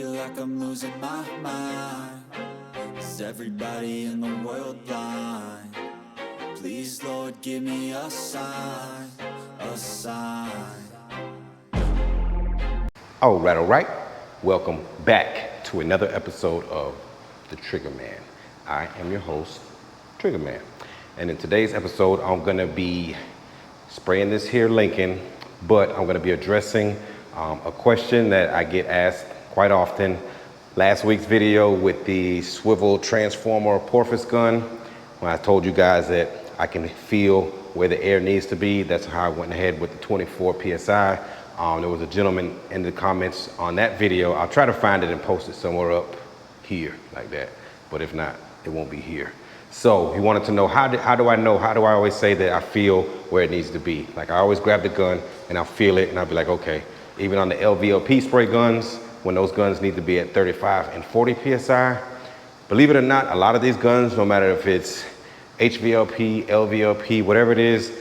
feel like I'm losing my mind. Is everybody in the world blind? Please, Lord, give me a sign, a sign. All right. Welcome back to another episode of The Trigger Man. I am your host, Trigger Man. And in today's episode, I'm gonna be spraying this here Lincoln, but I'm gonna be addressing a question that I get asked quite often. Last week's video with the swivel transformer porpoise gun, when I told you guys that I can feel where the air needs to be, that's how I went ahead with the 24 PSI. There was a gentleman in the comments on that video. I'll try to find it and post it somewhere up here like that. But if not, it won't be here. So he wanted to know, how do I know? How do I always say that I feel where it needs to be? Like I always grab the gun and I'll feel it and I'll be like, okay. Even on the LVLP spray guns, when those guns need to be at 35 and 40 PSI, believe it or not, a lot of these guns, no matter if it's HVLP, LVLP, whatever it is,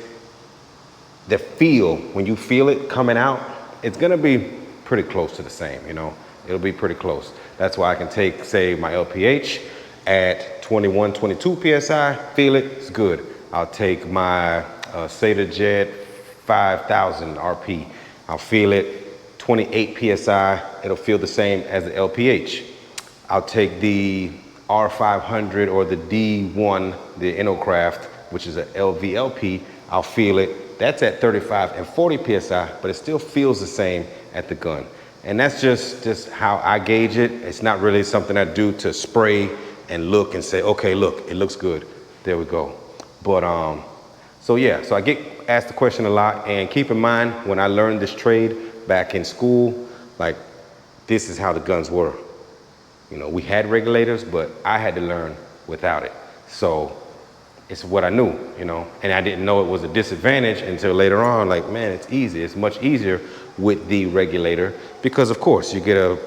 the feel, when you feel it coming out, it's gonna be pretty close to the same, you know? It'll be pretty close. That's why I can take, say, my LPH at 21, 22 PSI, feel it, it's good. I'll take my SATA 5000 RP, I'll feel it, 28 PSI, it'll feel the same as the LPH. I'll take the R500 or the D1, the Innocraft, which is a LVLP, I'll feel it. That's at 35 and 40 PSI, but it still feels the same at the gun. And that's just how I gauge it. It's not really something I do to spray and look and say, okay, look, it looks good. There we go. But so yeah, so I get asked the question a lot, and keep in mind, when I learned this trade back in school, like this is how the guns were. You know, we had regulators, but I had to learn without it. So it's what I knew, you know, and I didn't know it was a disadvantage until later on, like, man, it's easy. It's much easier with the regulator because, of course, you get a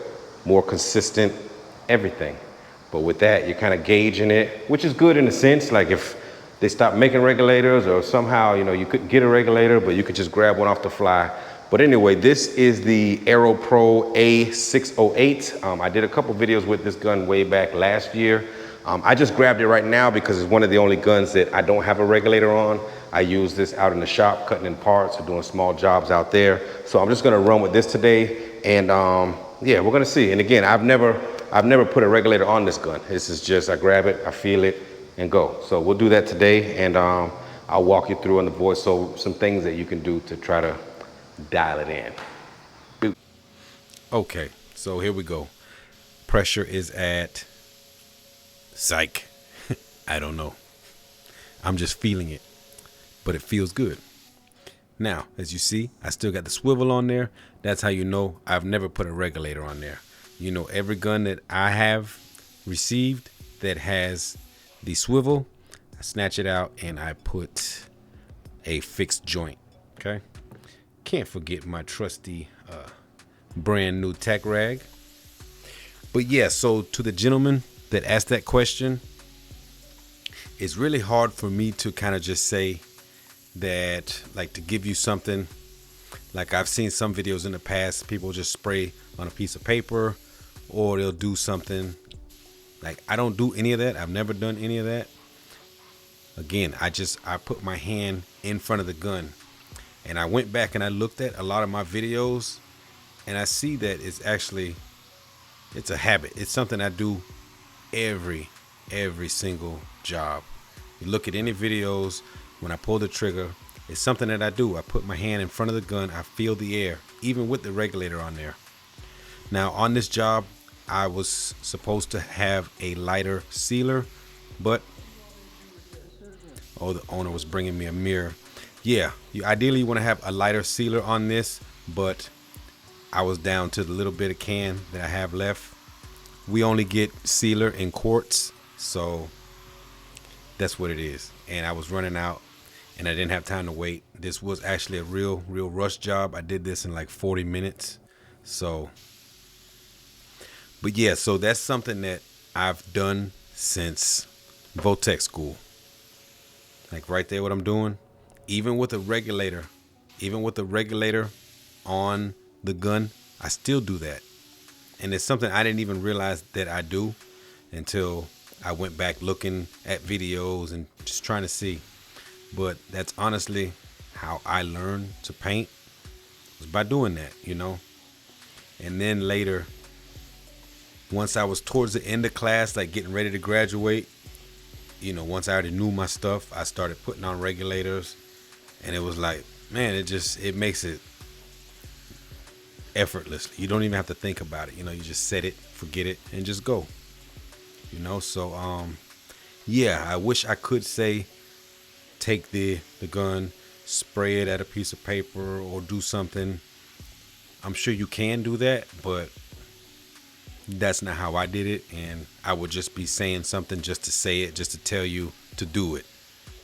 more consistent everything. But with that, you're kind of gauging it, which is good in a sense. Like if they stopped making regulators or somehow, you know, you couldn't get a regulator, but you could just grab one off the fly. But anyway, this is the AeroPro A608. I did a couple videos with this gun way back last year. I just grabbed it right now because it's one of the only guns that I don't have a regulator on. I use this out in the shop, cutting in parts or doing small jobs out there. So I'm just gonna run with this today, and yeah, we're gonna see. And again, I've never put a regulator on this gun. This is just, I grab it, I feel it, and go. So we'll do that today, and I'll walk you through on the voice, so some things that you can do to try to dial it in. Boop. Okay, so here we go. Pressure is at, psych, I don't know. I'm just feeling it, but it feels good. Now, as you see, I still got the swivel on there. That's how you know I've never put a regulator on there. You know, every gun that I have received that has the swivel, I snatch it out and I put a fixed joint, okay? Can't forget my trusty brand new tack rag. But yeah, so to the gentleman that asked that question, it's really hard for me to kind of just say that, like, to give you something. Like I've seen some videos in the past, people just spray on a piece of paper or they'll do something. Like I don't do any of that. I've never done any of that. Again, I put my hand in front of the gun, and I went back and I looked at a lot of my videos, and I see that it's a habit. It's something I do every single job. You look at any videos, when I pull the trigger, it's something that I do. I put my hand in front of the gun, I feel the air, even with the regulator on there. Now on this job, I was supposed to have a lighter sealer, but the owner was bringing me a mirror. Yeah, you ideally want to have a lighter sealer on this, but I was down to the little bit of can that I have left. We only get sealer in quarts, so that's what it is. And I was running out and I didn't have time to wait. This was actually a real rush job. I did this in like 40 minutes. So, but yeah, so that's something that I've done since Votech school. Like right there, what I'm doing, even with a regulator on the gun, I still do that. And it's something I didn't even realize that I do until I went back looking at videos and just trying to see. But that's honestly how I learned to paint, was by doing that, you know. And then later, once I was towards the end of class, like getting ready to graduate, you know, once I already knew my stuff, I started putting on regulators, and it was like, man, it makes it effortlessly. You don't even have to think about it. You know, you just set it, forget it, and just go. You know, so yeah, I wish I could say take the gun, spray it at a piece of paper, or do something. I'm sure you can do that, but that's not how I did it, and I would just be saying something just to say it, just to tell you to do it.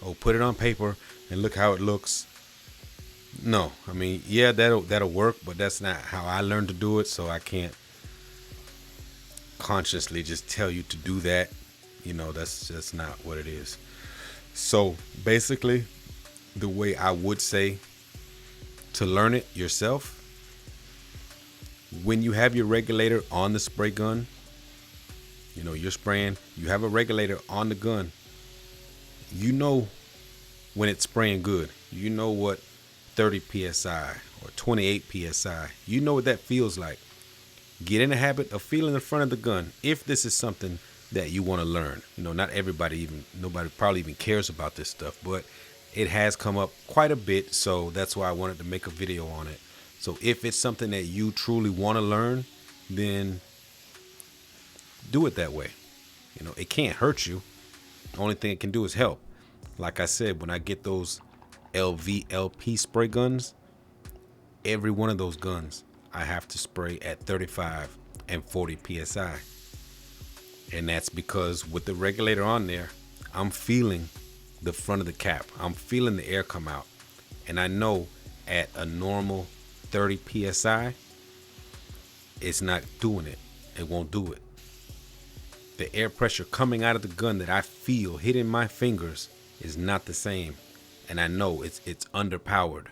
Oh, put it on paper and look how it looks. No, I mean, yeah, that'll work, but that's not how I learned to do it, so I can't consciously just tell you to do that. You know, that's not what it is. So basically, the way I would say to learn it yourself, when you have your regulator on the spray gun, you know, you're spraying, you have a regulator on the gun, you know when it's spraying good. You know what 30 psi or 28 psi, you know what that feels like. Get in the habit of feeling the front of the gun if this is something that you want to learn. You know, not everybody, nobody probably even cares about this stuff, but it has come up quite a bit, so that's why I wanted to make a video on it. So if it's something that you truly want to learn, then do it that way. You know, it can't hurt you. The only thing it can do is help. Like I said, when I get those LVLP spray guns, every one of those guns I have to spray at 35 and 40 psi. And that's because with the regulator on there, I'm feeling the front of the cap. I'm feeling the air come out. And I know at a normal 30 psi, it's not doing it. It won't do it. The air pressure coming out of the gun that I feel hitting my fingers is not the same. And I know it's underpowered,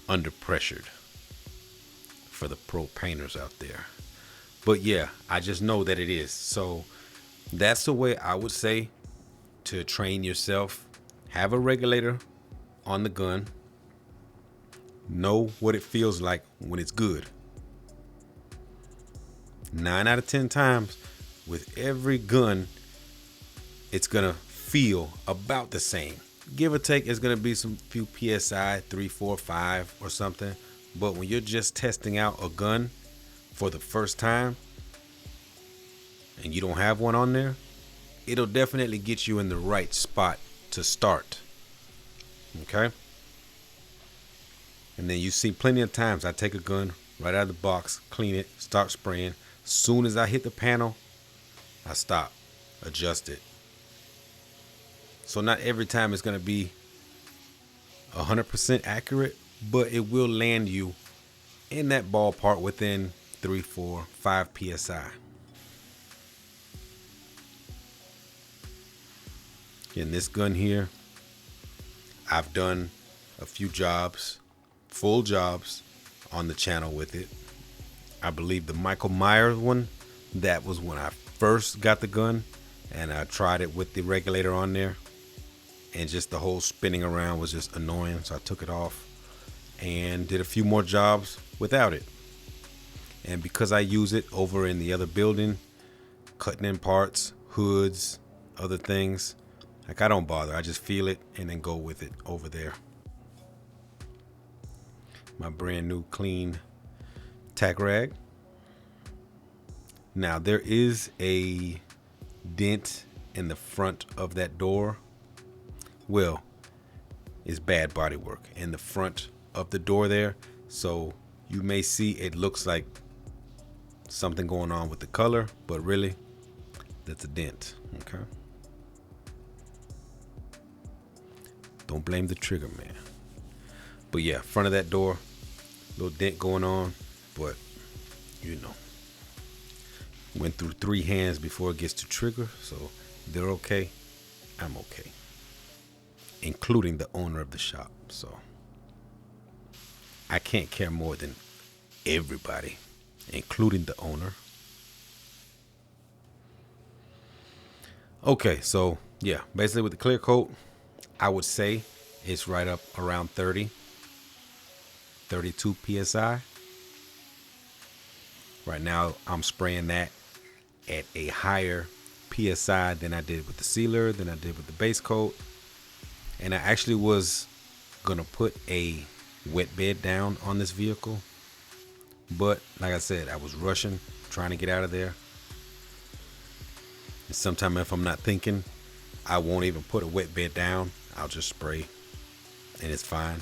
underpressured for the pro painters out there. But yeah, I just know that it is. So that's the way I would say to train yourself. Have a regulator on the gun. Know what it feels like when it's good. 9 out of 10 times with every gun, it's gonna feel about the same. Give or take, it's gonna be some few PSI, 3, 4, 5 or something. But when you're just testing out a gun for the first time and you don't have one on there, it'll definitely get you in the right spot to start. Okay? And then you see plenty of times I take a gun right out of the box, clean it, start spraying. Soon as I hit the panel, I stop, adjust it. So not every time it's going to be 100% accurate, but it will land you in that ballpark within 3, 4, 5 psi. In this gun here, I've done a few jobs, full jobs on the channel with it. I believe the Michael Myers one, that was when I first got the gun and I tried it with the regulator on there, and just the whole spinning around was just annoying, so I took it off and did a few more jobs without it. And because I use it over in the other building, cutting in parts, hoods, other things, like I don't bother. I just feel it and then go with it over there. My brand new clean tack rag. Now there is a dent in the front of that door. Well, it's bad body work in the front of the door there. So you may see it looks like something going on with the color, but really that's a dent. Okay. Don't blame the trigger man. But yeah, front of that door, little dent going on, but you know, went through 3 hands before it gets to trigger, so they're okay. I'm okay, including the owner of the shop. So I can't care more than everybody, including the owner. Okay, so yeah, basically with the clear coat, I would say it's right up around 30, 32 PSI. Right now, I'm spraying that at a higher PSI than I did with the sealer, than I did with the base coat. And I actually was gonna put a wet bed down on this vehicle, but like I said, I was rushing, trying to get out of there. And sometimes if I'm not thinking, I won't even put a wet bed down. I'll just spray and it's fine.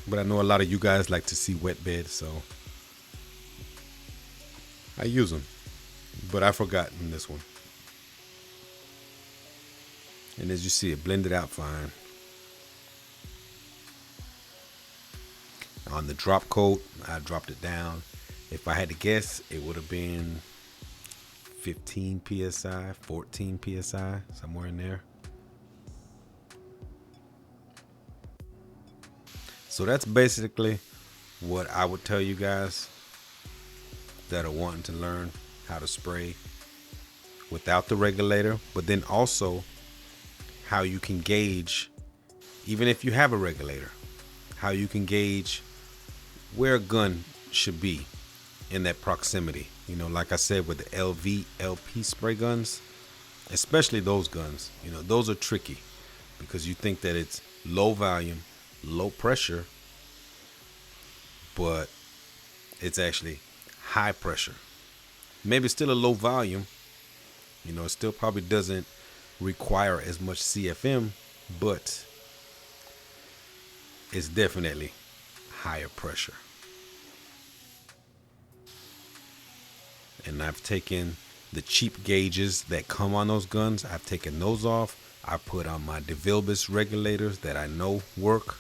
But I know a lot of you guys like to see wet beds, so I use them. But I forgot in this one. And as you see, it blended out fine. On the drop coat, I dropped it down. If I had to guess, it would have been 15 PSI, 14 PSI, somewhere in there. So that's basically what I would tell you guys that are wanting to learn how to spray without the regulator, but then also how you can gauge, even if you have a regulator, how you can gauge where a gun should be in that proximity. You know, like I said, with the LV, LP spray guns, especially those guns, you know, those are tricky because you think that it's low volume, low pressure, but it's actually high pressure. Maybe it's still a low volume, you know, it still probably doesn't require as much CFM, but it's definitely higher pressure. And I've taken the cheap gauges that come on those guns, I've taken those off. I put on my DeVilbiss regulators that I know work.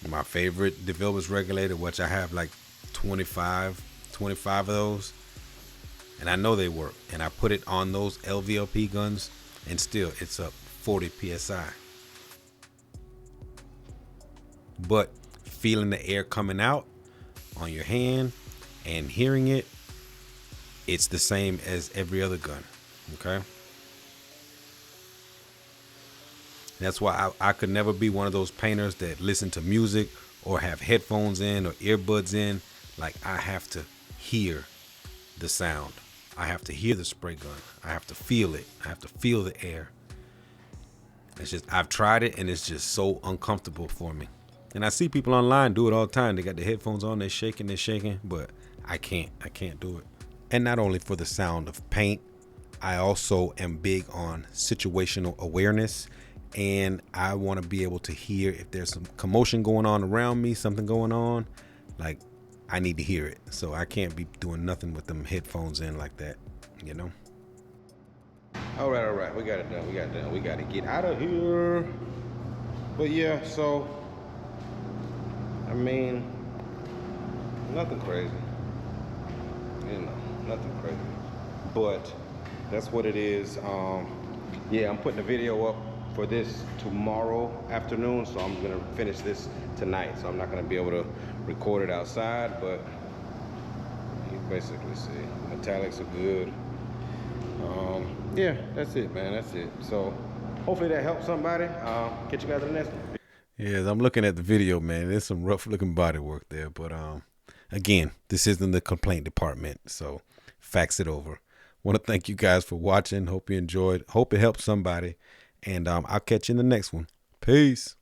My favorite DeVilbiss regulator, which I have like 25 of those, and I know they work. And I put it on those LVLP guns, and still it's up 40 PSI. But feeling the air coming out on your hand and hearing it, it's the same as every other gun. Okay. That's why I could never be one of those painters that listen to music or have headphones in or earbuds in. Like, I have to hear the sound. I have to hear the spray gun. I have to feel it. I have to feel the air. It's just, I've tried it and it's just so uncomfortable for me. And I see people online do it all the time. They got the headphones on, they're shaking, but I can't do it. And not only for the sound of paint, I also am big on situational awareness. And I want to be able to hear if there's some commotion going on around me, something going on, like I need to hear it. So I can't be doing nothing with them headphones in like that, you know? All right. We got it done. We got to get out of here. But yeah, so, I mean, nothing crazy. You know, nothing crazy. But that's what it is. Yeah, I'm putting a video up for this tomorrow afternoon, so I'm gonna finish this tonight. So I'm not gonna be able to record it outside, but you basically see metallics are good. Yeah, that's it, man. That's it. So hopefully that helps somebody. Catch you guys in the next one. Yeah, I'm looking at the video, man. There's some rough looking body work there, but again, this isn't the complaint department, so fax it over. Want to thank you guys for watching. Hope you enjoyed. Hope it helped somebody. And I'll catch you in the next one. Peace.